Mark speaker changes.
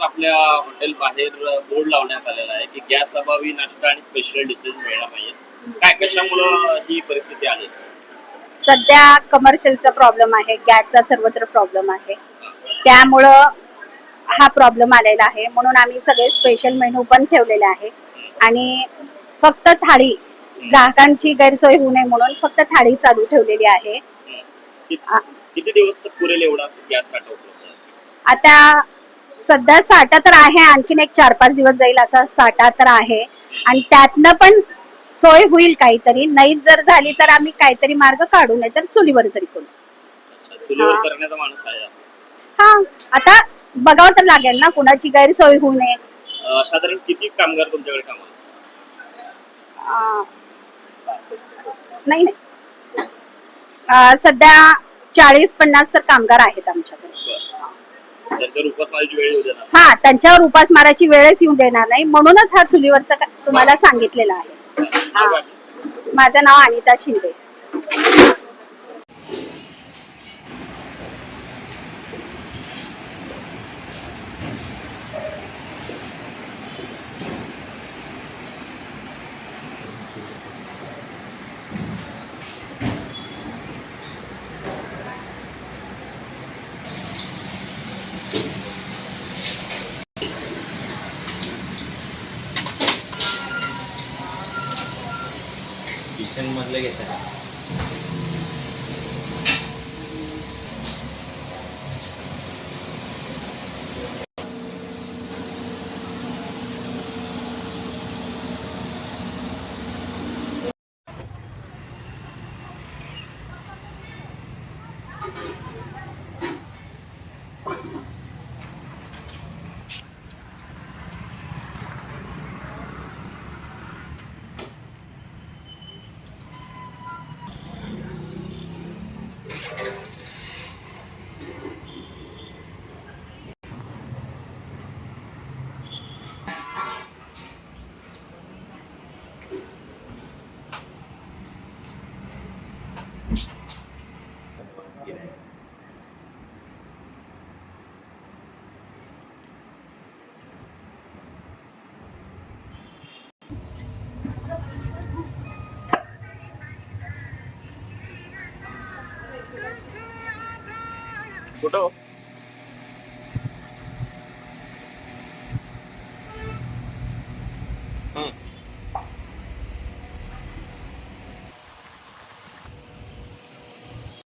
Speaker 1: तर आपल्या हॉटेल बाहेर बोर्ड लावण्यात आलेला आहे की गॅस अभावी नाश्ता आणि स्पेशल डिशेस मिळायला पाहिजे. काय कशामुळं ही परिस्थिती आली?
Speaker 2: सध्या कमर्शियलचा प्रॉब्लेम आहे, गॅसचा सर्वत्र प्रॉब्लेम आहे, त्यामुळं हा प्रॉब्लेम आलेला आहे. म्हणून आम्ही सगळे स्पेशल मेनू पण ठेवलेले आहे आणि फक्त थाळी, ग्राहकांची गैरसोय होऊ नये म्हणून फक्त थाळी चालू ठेवलेली आहे.
Speaker 1: किती दिवस पुरेल एवढा गॅस साठा उपलब्ध आहे?
Speaker 2: आता सध्या साठा तर आहे, आणखीन एक 4-5 दिवस जाईल असा साठा तर आहे आणि त्यातनं पण सोय होईल काहीतरी. नाही जर झाली तर आम्ही काहीतरी मार्ग काढू, नाही तर चुलीवर तरी करू.
Speaker 1: चुलीवर करण्याचा माणूस आहे.
Speaker 2: हा, आता बघावं तर लागेल ना, कुणाची गैरसोय होऊ नये.
Speaker 1: साधारण किती कामगार तुमच्याकडे कामाला?
Speaker 2: नाही सध्या 40-50 तर कामगार आहेत आमच्याकडे.
Speaker 1: त्यांच्यावर उपासमारीची वेळ येऊ देणार?
Speaker 2: हा, त्यांच्यावर उपासमाराची वेळच येऊ देणार नाही, म्हणूनच हा चुलीवरचा तुम्हाला सांगितलेला आहे. माझं नाव अनिता शिंदे.
Speaker 1: किचन मधलं घेतात. कुठं